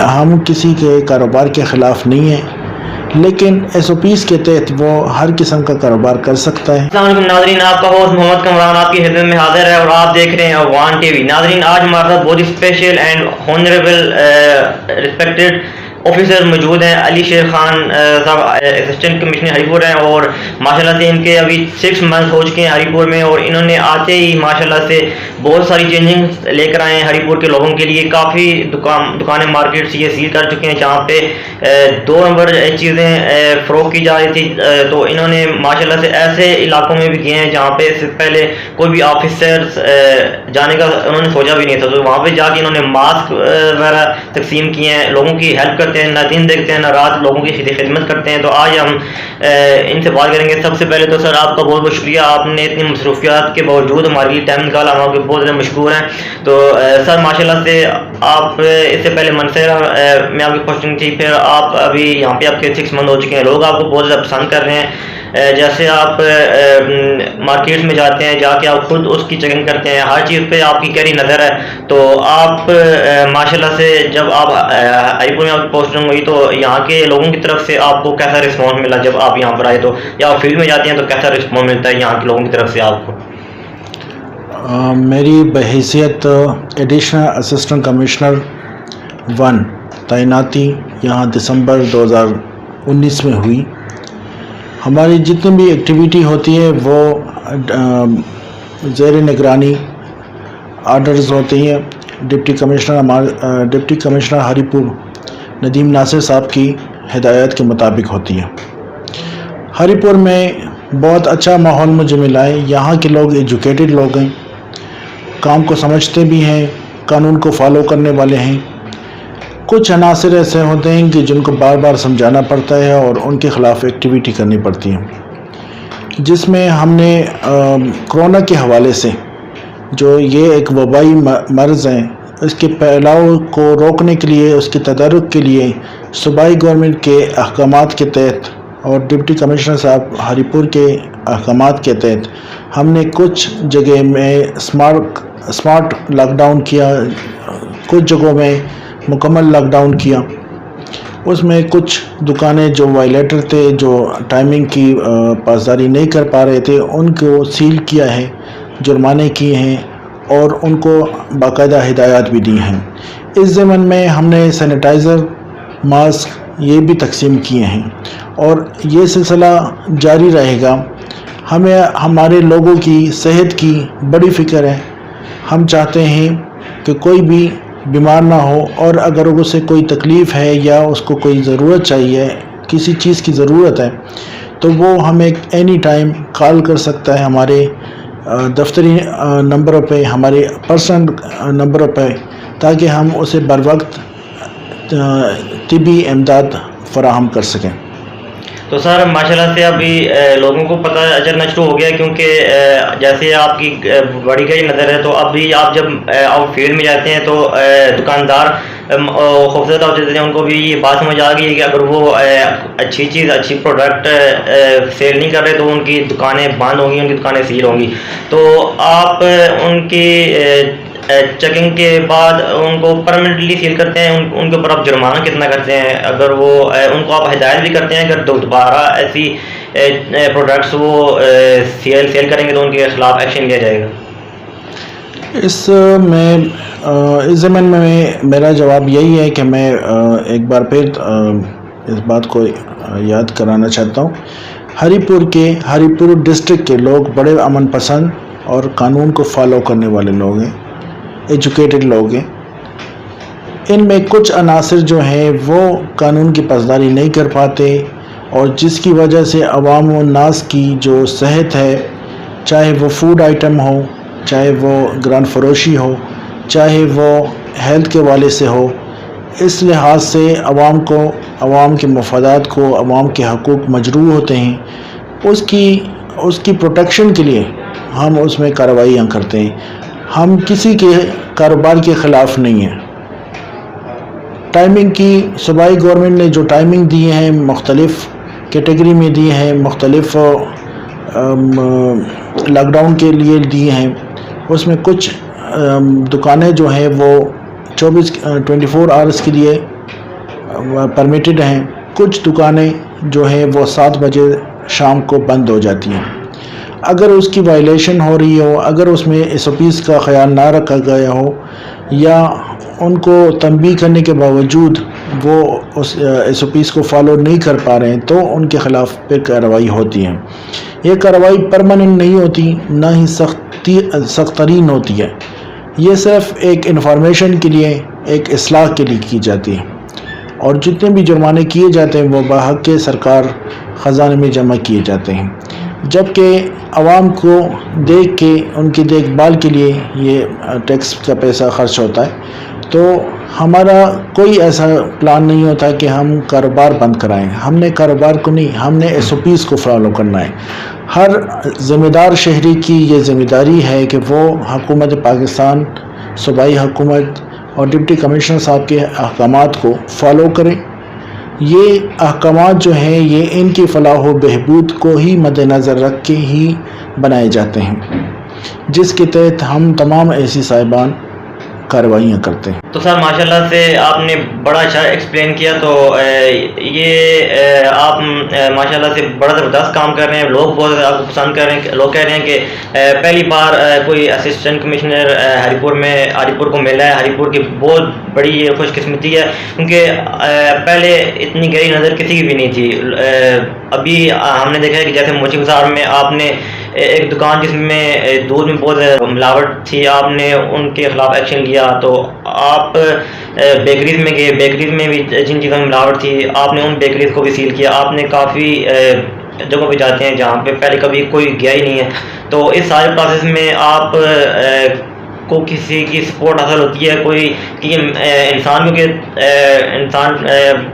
ہم کسی کے کاروبار کے خلاف نہیں ہیں، لیکن ایس او پیز کے تحت وہ ہر قسم کا کاروبار کر سکتا ہے۔ السلام علیکم ناظرین، آپ کا ہوسٹ محمد کمران آپ کی خدمت میں حاضر ہے اور آپ دیکھ رہے ہیں افغان ٹی وی۔ ناظرین، آج ہمارے ساتھ بہت ہی اسپیشل اینڈ ہانریبل ریسپیکٹڈ آفیسر موجود ہیں۔ علی شیر خان صاحب اسسٹنٹ کمشنر ہری پور ہیں، اور ماشاءاللہ سے ان کے ابھی 6 منتھ ہو چکے ہیں ہری پور میں، اور انہوں نے آتے ہی ماشاءاللہ سے بہت ساری چینجنگ لے کر آئے ہیں ہری پور کے لوگوں کے لیے۔ کافی دکانیں مارکیٹ یہ سیل کر چکے ہیں جہاں پہ 2 نمبر چیزیں فروخت کی جا رہی تھی، تو انہوں نے ماشاءاللہ سے ایسے علاقوں میں بھی گئے ہیں جہاں پہ اس سے پہلے کوئی بھی آفیسر جانے کا انہوں نے سوچا بھی نہیں تھا، تو وہاں پہ جا کے انہوں نے ماسک وغیرہ تقسیم کیے ہیں، لوگوں کی ہیلپ کرتے ہیں، نہ دن دیکھتے ہیں نہ رات لوگوں کی خدمت کرتے ہیں۔ تو آج ہم ان سے بات کریں گے۔ سب سے پہلے تو سر آپ کا بہت بہت شکریہ، آپ نے اتنی مصروفیات کے باوجود ہمارے لیے ٹائم نکالا، ہم آپ کے بہت زیادہ مشکور ہیں۔ تو سر ماشاءاللہ سے آپ اس سے پہلے منصیرہ میں آپ کی پوسٹنگ تھی، پھر آپ ابھی یہاں پہ آپ کے 6 منتھ ہو چکے ہیں، لوگ آپ کو بہت زیادہ پسند کر رہے ہیں۔ جیسے آپ مارکیٹ میں جاتے ہیں، جا کے آپ خود اس کی چیکنگ کرتے ہیں، ہر چیز پہ آپ کی کیری نظر ہے۔ تو آپ ماشاءاللہ سے جب آپ ہری پور میں آپ کی پوسٹنگ ہوئی تو یہاں کے لوگوں کی طرف سے آپ کو کیسا رسپانس ملا جب آپ یہاں پر آئے، تو یا آپ فیلڈ میں جاتے ہیں تو کیسا رسپانس ملتا ہے یہاں کے لوگوں کی طرف سے آپ کو؟ میری بحیثیت ایڈیشنل اسسٹنٹ کمشنر 1 تعیناتی یہاں دسمبر 2019 میں ہوئی۔ ہماری جتنی بھی ایکٹیویٹی ہوتی ہے وہ زیر نگرانی آرڈرز ہوتے ہیں ڈپٹی کمشنر ہری پور ندیم ناصر صاحب کی ہدایت کے مطابق ہوتی ہے۔ ہری پور میں بہت اچھا ماحول مجھے ملا ہے۔ یہاں کے لوگ ایجوکیٹڈ لوگ ہیں، کام کو سمجھتے بھی ہیں، قانون کو فالو کرنے والے ہیں۔ کچھ عناصر ایسے ہوتے ہیں کہ جن کو بار بار سمجھانا پڑتا ہے اور ان کے خلاف ایکٹیویٹی کرنی پڑتی ہے، جس میں ہم نے کرونا کے حوالے سے جو یہ ایک وبائی مرض ہے، اس کے پھیلاؤ کو روکنے کے لیے، اس کے تدارک کے لیے صوبائی گورنمنٹ کے احکامات کے تحت اور ڈپٹی کمشنر صاحب ہری پور کے احکامات کے تحت ہم نے کچھ جگہ میں اسمارٹ لاک ڈاؤن کیا، کچھ جگہوں میں مکمل لاک ڈاؤن کیا۔ اس میں کچھ دکانیں جو وائلیٹر تھے، جو ٹائمنگ کی پاسداری نہیں کر پا رہے تھے، ان کو سیل کیا ہے، جرمانے کیے ہیں اور ان کو باقاعدہ ہدایات بھی دی ہیں۔ اس ضمن میں ہم نے سینیٹائزر، ماسک یہ بھی تقسیم کیے ہیں اور یہ سلسلہ جاری رہے گا۔ ہمیں ہمارے لوگوں کی صحت کی بڑی فکر ہے۔ ہم چاہتے ہیں کہ کوئی بھی بیمار نہ ہو، اور اگر اسے کوئی تکلیف ہے یا اس کو کوئی ضرورت چاہیے، کسی چیز کی ضرورت ہے، تو وہ ہمیں اینی ٹائم کال کر سکتا ہے ہمارے دفتری نمبروں پہ، ہمارے پرسنل نمبروں پہ، تاکہ ہم اسے بروقت طبی امداد فراہم کر سکیں۔ تو سر ماشاءاللہ سے ابھی لوگوں کو پتہ چلنا شروع ہو گیا، کیونکہ جیسے آپ کی بڑی گئی نظر ہے، تو ابھی آپ جب آپ فیلڈ میں جاتے ہیں تو دکاندار خوفزدہ ہو جاتے ہیں، ان کو بھی یہ بات سمجھ آ گئی ہے کہ اگر وہ اچھی چیز، اچھی پروڈکٹ سیل نہیں کر رہے تو ان کی دکانیں بند ہوں گی، ان کی دکانیں سیل ہوں گی۔ تو آپ ان کی چیکنگ کے بعد ان کو پرمنٹلی سیل کرتے ہیں، ان کے اوپر آپ جرمانہ کتنا کرتے ہیں؟ اگر وہ ان کو آپ ہدایت بھی کرتے ہیں اگر دوبارہ ایسی پروڈکٹس وہ سیل کریں گے تو ان کے خلاف ایکشن لیا جائے گا؟ اس ضمن میں میرا جواب یہی ہے کہ میں ایک بار پھر اس بات کو یاد کرانا چاہتا ہوں۔ ہری پور ڈسٹرکٹ کے لوگ بڑے امن پسند اور قانون کو فالو کرنے والے لوگ ہیں، ایجوکیٹڈ لوگ ہیں۔ ان میں کچھ عناصر جو ہیں وہ قانون کی پاسداری نہیں کر پاتے، اور جس کی وجہ سے عوام و ناس کی جو صحت ہے، چاہے وہ فوڈ آئٹم ہو، چاہے وہ گران فروشی ہو، چاہے وہ ہیلتھ کے والے سے ہو، اس لحاظ سے عوام کے مفادات کو، عوام کے حقوق مجروح ہوتے ہیں۔ اس کی پروٹیکشن کے لیے ہم اس میں کارروائیاں کرتے ہیں۔ ہم کسی کے کاروبار کے خلاف نہیں ہیں۔ ٹائمنگ کی صوبائی گورنمنٹ نے جو ٹائمنگ دی ہیں، مختلف کیٹیگری میں دی ہیں، مختلف لاک ڈاؤن کے لیے دی ہیں۔ اس میں کچھ دکانیں جو ہیں وہ 24 آورس کے لیے پرمیٹڈ ہیں، کچھ دکانیں جو ہیں وہ 7 بجے شام کو بند ہو جاتی ہیں۔ اگر اس کی وائلیشن ہو رہی ہو، اگر اس میں SOPs کا خیال نہ رکھا گیا ہو یا ان کو تنبیہ کرنے کے باوجود وہ اس SOPs کو فالو نہیں کر پا رہے ہیں تو ان کے خلاف پہ کارروائی ہوتی ہے۔ یہ کارروائی پرماننٹ نہیں ہوتی، نہ ہی سخت ترین ہوتی ہے، یہ صرف ایک انفارمیشن کے لیے، ایک اصلاح کے لیے کی جاتی ہے، اور جتنے بھی جرمانے کیے جاتے ہیں وہ بحق سرکار خزانے میں جمع کیے جاتے ہیں، جبکہ عوام کو دیکھ کے ان کی دیکھ بھال کے لیے یہ ٹیکس کا پیسہ خرچ ہوتا ہے۔ تو ہمارا کوئی ایسا پلان نہیں ہوتا کہ ہم کاروبار بند کرائیں، ہم نے کاروبار کو نہیں، ہم نے SOPs کو فالو کرنا ہے۔ ہر ذمہ دار شہری کی یہ ذمہ داری ہے کہ وہ حکومت پاکستان، صوبائی حکومت اور ڈپٹی کمشنر صاحب کے احکامات کو فالو کریں۔ یہ احکامات جو ہیں یہ ان کی فلاح و بہبود کو ہی مد نظر رکھ کے ہی بنائے جاتے ہیں، جس کے تحت ہم تمام ایسی صاحبان کارروائیاں کرتے ہیں۔ تو سر ماشاءاللہ سے آپ نے بڑا اچھا ایکسپلین کیا، تو یہ آپ ماشاءاللہ سے بڑا زبردست کام کر رہے ہیں، لوگ بہت آپ کو پسند کر رہے ہیں، لوگ کہہ رہے ہیں کہ پہلی بار کوئی اسسٹنٹ کمشنر ہری پور کو ملا ہے۔ ہری پور کی بہت بڑی یہ خوش قسمتی ہے، کیونکہ پہلے اتنی گہری نظر کسی کی بھی نہیں تھی۔ ابھی ہم نے دیکھا ہے کہ جیسے موچی بازار میں آپ نے ایک دکان جس میں دودھ میں بہت ملاوٹ تھی، آپ نے ان کے خلاف ایکشن لیا، تو آپ بیکریز میں گئے، بیکریز میں بھی جن چیزوں میں ملاوٹ تھی آپ نے ان بیکریز کو بھی سیل کیا۔ آپ نے کافی جگہوں پہ جاتے ہیں جہاں پہ پہلے کبھی کوئی گیا ہی نہیں ہے، تو اس سارے پروسیس میں آپ کو کسی کی سپورٹ حاصل ہوتی ہے کوئی کہ انسان، کیونکہ انسان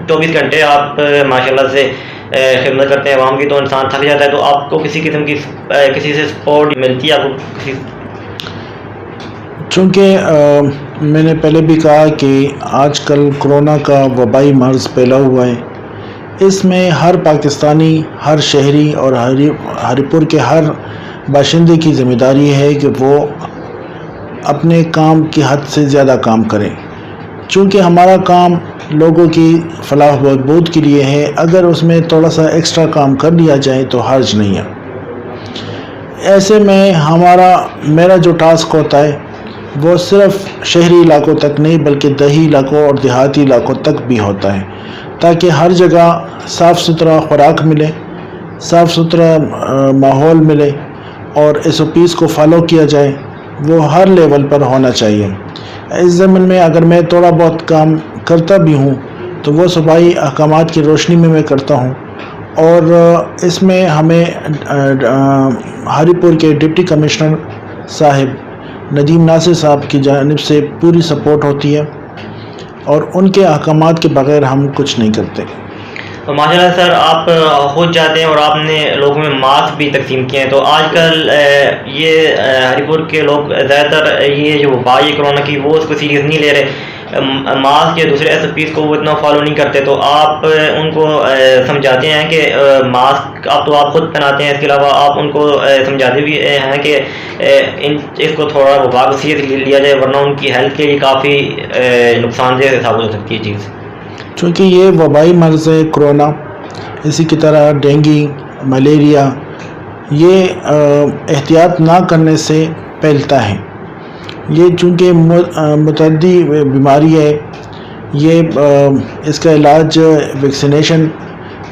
24 گھنٹے آپ ماشاءاللہ سے خدمت کرتے ہیں عوام کی، تو انسان تھک جاتا ہے، تو آپ کو کسی قسم کی کسی سے سپورٹ ملتی ہے آپ کو کسی؟ چونکہ میں نے پہلے بھی کہا کہ آج کل کرونا کا وبائی مرض پھیلا ہوا ہے، اس میں ہر پاکستانی، ہر شہری اور ہری پور کے ہر باشندے کی ذمہ داری ہے کہ وہ اپنے کام کی حد سے زیادہ کام کریں، چونکہ ہمارا کام لوگوں کی فلاح و بہبود کے لیے ہے۔ اگر اس میں تھوڑا سا ایکسٹرا کام کر لیا جائے تو حرج نہیں ہے۔ ایسے میں میرا جو ٹاسک ہوتا ہے وہ صرف شہری علاقوں تک نہیں بلکہ دیہی علاقوں اور دیہاتی علاقوں تک بھی ہوتا ہے، تاکہ ہر جگہ صاف ستھرا خوراک ملے، صاف ستھرا ماحول ملے اور SOPs کو فالو کیا جائے، وہ ہر لیول پر ہونا چاہیے۔ اس ضمن میں اگر میں تھوڑا بہت کام کرتا بھی ہوں تو وہ صوبائی احکامات کی روشنی میں کرتا ہوں، اور اس میں ہمیں ہری پور کے ڈپٹی کمشنر صاحب ندیم ناصر صاحب کی جانب سے پوری سپورٹ ہوتی ہے، اور ان کے احکامات کے بغیر ہم کچھ نہیں کرتے۔ تو ماشاءاللہ سر آپ خود جاتے ہیں اور آپ نے لوگوں میں ماسک بھی تقسیم کیے ہیں، تو آج کل یہ ہری پور کے لوگ زیادہ تر یہ جو وبا ہے کرونا کی وہ اس کو سیریس نہیں لے رہے، ماسک یا دوسرے SOPs کو وہ اتنا فالو نہیں کرتے، تو آپ ان کو سمجھاتے ہیں کہ ماسک اب تو آپ خود پہناتے ہیں، اس کے علاوہ آپ ان کو سمجھاتے بھی ہیں کہ اس کو تھوڑا وبا کو سیریس لیا جائے، ورنہ ان کی ہیلتھ کے لیے کافی نقصان دہ ثابت ہو سکتی ہے چیز؟ چونکہ یہ وبائی مرض ہے کرونا، اسی کی طرح ڈینگی، ملیریا، یہ احتیاط نہ کرنے سے پھیلتا ہے۔ یہ چونکہ متعدی بیماری ہے، یہ اس کا علاج ویکسینیشن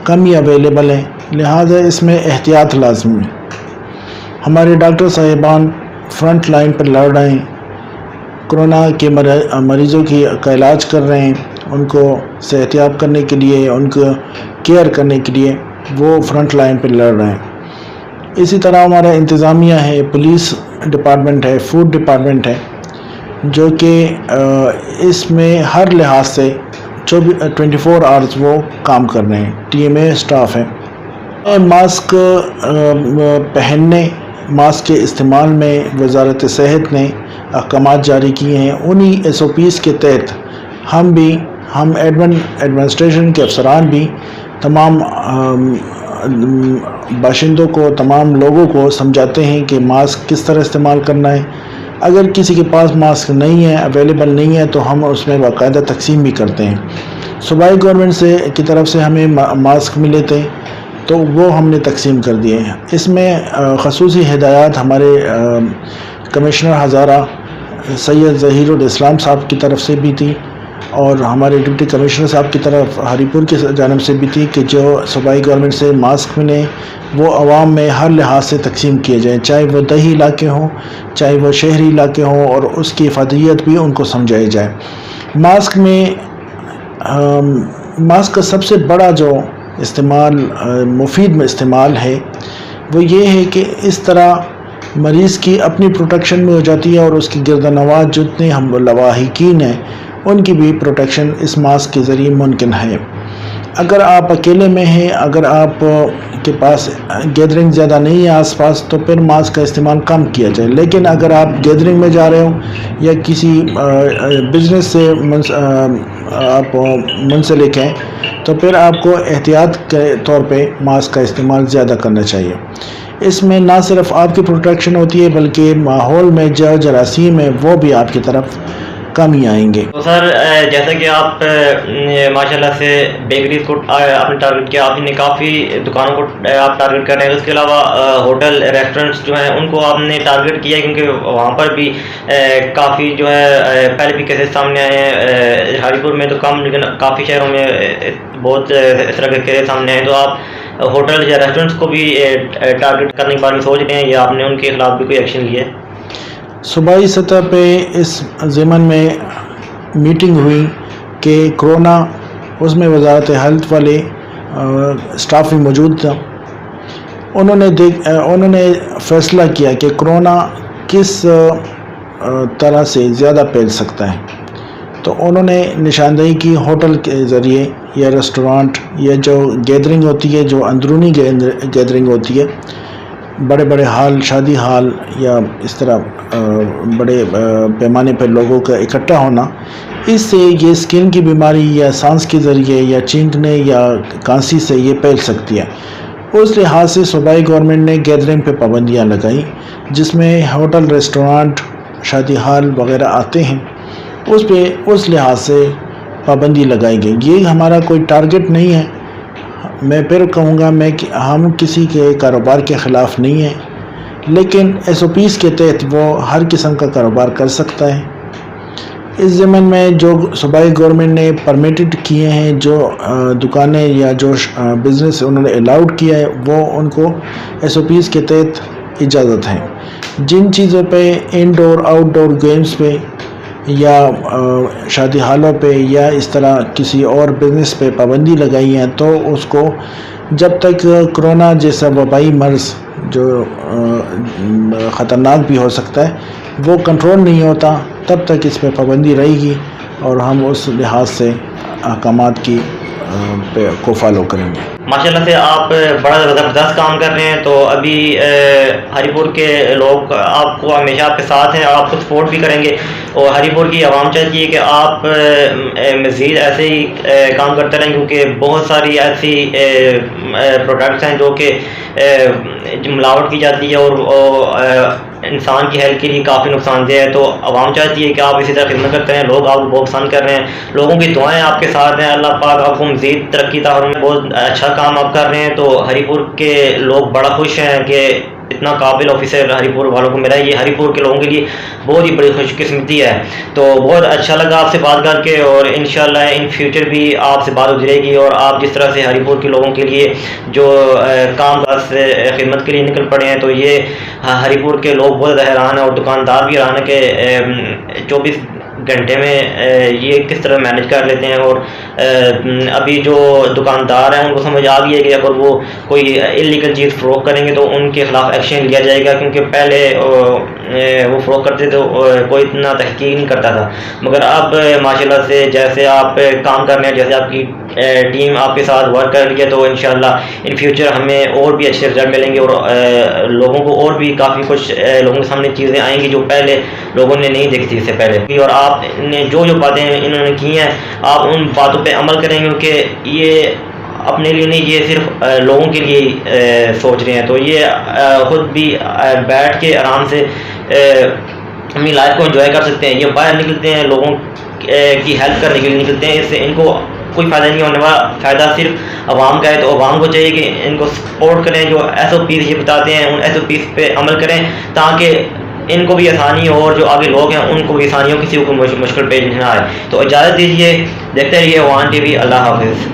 کم ہی اویلیبل ہے، لہذا اس میں احتیاط لازمی ہے۔ ہمارے ڈاکٹر صاحبان فرنٹ لائن پر لڑ رہے ہیں، کرونا کے مریضوں کا علاج کر رہے ہیں، ان کو صحتیاب کرنے کے لیے، ان کو کیئر کرنے کے لیے وہ فرنٹ لائن پہ لڑ رہے ہیں۔ اسی طرح ہمارا انتظامیہ ہے، پولیس ڈپارٹمنٹ ہے، فوڈ ڈپارٹمنٹ ہے، جو کہ اس میں ہر لحاظ سے 24 آورز وہ کام کر رہے ہیں، TMA سٹاف ہے۔ ماسک پہننے، ماسک کے استعمال میں وزارت صحت نے احکامات جاری کیے ہیں، انہی SOPs کے تحت ہم ایڈمنسٹریشن کے افسران بھی تمام باشندوں کو، تمام لوگوں کو سمجھاتے ہیں کہ ماسک کس طرح استعمال کرنا ہے، اگر کسی کے پاس ماسک نہیں ہے، اویلیبل نہیں ہے، تو ہم اس میں باقاعدہ تقسیم بھی کرتے ہیں۔ صوبائی گورنمنٹ کی طرف سے ہمیں ماسک ملے تھے تو وہ ہم نے تقسیم کر دیے ہیں۔ اس میں خصوصی ہدایات ہمارے کمشنر ہزارہ سید ظہیر الاسلام صاحب کی طرف سے بھی تھی، اور ہمارے ڈپٹی کمشنر صاحب کی طرف ہری پور کی جانب سے بھی تھی کہ جو صوبائی گورنمنٹ سے ماسک ملیں وہ عوام میں ہر لحاظ سے تقسیم کیے جائیں، چاہے وہ دیہی علاقے ہوں، چاہے وہ شہری علاقے ہوں، اور اس کی افادیت بھی ان کو سمجھائی جائے۔ ماسک کا سب سے بڑا جو استعمال، مفید استعمال ہے، وہ یہ ہے کہ اس طرح مریض کی اپنی پروٹیکشن میں ہو جاتی ہے، اور اس کی گرد و نواح جتنے ہم لواحقین ہیں ان کی بھی پروٹیکشن اس ماسک کے ذریعے ممکن ہے۔ اگر آپ اکیلے میں ہیں، اگر آپ کے پاس گیدرنگ زیادہ نہیں ہے آس پاس، تو پھر ماسک کا استعمال کم کیا جائے۔ لیکن اگر آپ گیدرنگ میں جا رہے ہوں یا کسی بزنس سے آپ منسلک ہیں، تو پھر آپ کو احتیاط کے طور پہ ماسک کا استعمال زیادہ کرنا چاہیے۔ اس میں نہ صرف آپ کی پروٹیکشن ہوتی ہے بلکہ ماحول میں جو جراثیم ہے وہ بھی آپ کی طرف کم ہی آئیں گے۔ تو سر جیسا کہ آپ ماشاءاللہ سے بیکریز کو آپ نے ٹارگٹ کیا، آپ نے کافی دکانوں کو آپ ٹارگٹ کر رہے ہیں، اس کے علاوہ ہوٹل ریسٹورنٹس جو ہیں ان کو آپ نے ٹارگٹ کیا، کیونکہ وہاں پر بھی کافی جو ہے پہلے بھی کیسز سامنے آئے ہیں، ہری پور میں تو کم لیکن کافی شہروں میں بہت اس طرح کے کیسز سامنے آئے ہیں۔ تو آپ ہوٹل یا ریسٹورنٹس کو بھی ٹارگٹ کرنے کے بارے میں سوچ رہے ہیں یا آپ نے ان کے خلاف بھی کوئی ایکشن لیا ہے؟ صوبائی سطح پہ اس ضمن میں میٹنگ ہوئی کہ کرونا، اس میں وزارت ہیلتھ والے سٹاف بھی موجود تھا، انہوں نے فیصلہ کیا کہ کرونا کس طرح سے زیادہ پھیل سکتا ہے، تو انہوں نے نشاندہی کی ہوٹل کے ذریعے یا ریسٹورانٹ یا جو گیدرنگ ہوتی ہے، جو اندرونی گیدرنگ ہوتی ہے، بڑے بڑے ہال، شادی ہال یا اس طرح بڑے پیمانے پر لوگوں کا اکٹھا ہونا، اس سے یہ اسکن کی بیماری یا سانس کے ذریعے یا چینکنے یا کھانسی سے یہ پھیل سکتی ہے۔ اس لحاظ سے صوبائی گورنمنٹ نے گیدرنگ پہ پابندیاں لگائیں، جس میں ہوٹل، ریسٹورانٹ، شادی ہال وغیرہ آتے ہیں، اس لحاظ سے پابندی لگائی گئی۔ یہ ہمارا کوئی ٹارگٹ نہیں ہے، میں پھر کہوں گا ہم کسی کے کاروبار کے خلاف نہیں ہیں، لیکن ایس او پیز کے تحت وہ ہر قسم کا کاروبار کر سکتا ہے۔ اس ضمن میں جو صوبائی گورنمنٹ نے پرمیٹڈ کیے ہیں، جو دکانیں یا جو بزنس انہوں نے الاؤڈ کیا ہے، وہ ان کو ایس او پیز کے تحت اجازت ہے۔ جن چیزوں پہ انڈور آؤٹ ڈور گیمز پہ یا شادی حالوں پہ یا اس طرح کسی اور بزنس پہ پابندی لگائی ہے، تو اس کو جب تک کرونا جیسا وبائی مرض جو خطرناک بھی ہو سکتا ہے وہ کنٹرول نہیں ہوتا، تب تک اس پہ پابندی رہے گی، اور ہم اس لحاظ سے احکامات کو فالو کریں گے۔ ماشاءاللہ سے آپ بڑا زبردست کام کر رہے ہیں، تو ابھی ہری پور کے لوگ آپ کو ہمیشہ آپ کے ساتھ ہیں، آپ کو سپورٹ بھی کریں گے، اور ہری پور کی عوام چاہتی ہے کہ آپ مزید ایسے ہی کام کرتے رہیں، کیونکہ بہت ساری ایسی پروڈکٹس ہیں جو کہ ملاوٹ کی جاتی ہے اور انسان کی ہیلتھ کے لیے کافی نقصان دہ ہے۔ تو عوام چاہتی ہے کہ آپ اسی طرح خدمت کرتے ہیں، لوگ آپ کو بہت پسند کر رہے ہیں، لوگوں کی دعائیں آپ کے ساتھ ہیں، اللہ پاک آپ کو مزید ترقی عطا فرمائے، بہت اچھا کام آپ کر رہے ہیں۔ تو ہری پور کے لوگ بڑا خوش ہیں کہ اتنا قابل آفیسر ہری پور والوں کو ملا ہے، یہ ہری پور کے لوگوں کے لیے بہت ہی بڑی خوش قسمتی ہے۔ تو بہت اچھا لگا آپ سے بات کر کے، اور انشاءاللہ ان فیوچر بھی آپ سے بات ہوتی رہے گی، اور آپ جس طرح سے ہری پور کے لوگوں کے لیے جو کام کاج سے خدمت کے لیے نکل پڑے ہیں، تو یہ ہری پور کے لوگ بہت حیران ہیں، اور دکاندار بھی حیران ہیں کہ 24 گھنٹے میں یہ کس طرح مینج کر لیتے ہیں۔ اور ابھی جو دکاندار ہیں ان کو سمجھ آ گئی ہے کہ اگر وہ کوئی انلیگل چیز فروخت کریں گے تو ان کے خلاف ایکشن لیا جائے گا، کیونکہ پہلے وہ فروخت کرتے تو کوئی اتنا تحقیق نہیں کرتا تھا، مگر اب ماشاءاللہ سے جیسے آپ کام کر رہے ہیں، جیسے آپ کی ٹیم آپ کے ساتھ ورک کر رہی ہے، تو انشاءاللہ ان فیوچر ہمیں اور بھی اچھے رزلٹ ملیں گے، اور لوگوں کو اور بھی کافی کچھ لوگوں کے سامنے چیزیں آئیں گی جو پہلے لوگوں نے نہیں دیکھی تھی اس سے پہلے۔ اور آپ نے جو باتیں انہوں نے کی ہیں، آپ ان باتوں پہ عمل کریں گے، کہ یہ اپنے لیے نہیں، یہ صرف لوگوں کے لیے سوچ رہے ہیں، تو یہ خود بھی بیٹھ کے آرام سے اپنی لائف کو انجوائے کر سکتے ہیں. یہ باہر نکلتے ہیں لوگوں کی ہیلپ کرنے کے لیے نکلتے ہیں, اس سے ان کو کوئی فائدہ نہیں ہونے والا, فائدہ صرف عوام کا ہے. تو عوام کو چاہیے کہ ان کو سپورٹ کریں, جو SOPs یہ بتاتے ہیں ان SOPs پہ عمل کریں تاکہ ان کو بھی آسانی ہو, اور جو آگے لوگ ہیں ان کو بھی آسانی ہو, کسی کو مشکل پیش نہ آئے. تو اجازت دیجیے, دیکھتے رہیے عوان TV. اللہ حافظ.